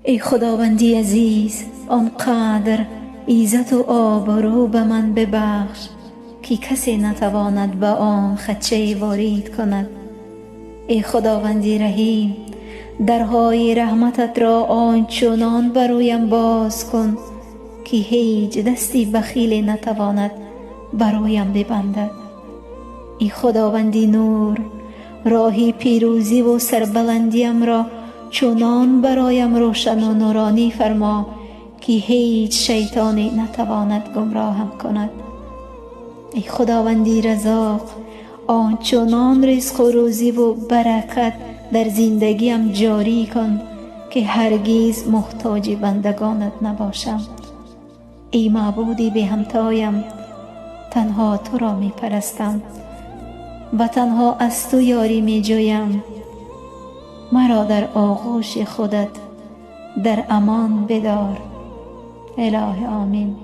ای خداوندی عزیز، آنقدر عزت و آبرو به من ببخش که کسی نتواند به آن خدشه وارد کند. ای خداوندی رحیم، درهای رحمتت را آنچنان برایم باز کن که هیچ دستی بخیل نتواند برایم ببندد. ای خداوندی نور، راهی پیروزی و سربلندیم را چنان برایم روشن و نورانی فرما که هیچ شیطانی نتواند گمراهم کند. ای خداوندی رزاق، آنچنان رزق و روزی و برکت در زندگیم جاری کن که هرگز محتاج بندگانت نباشم. ای معبودی بی همتایم، تنها تو را می پرستم و تنها از تو یاری می جویم. مرا در آغوش خودت در امان بدار. اله آمین.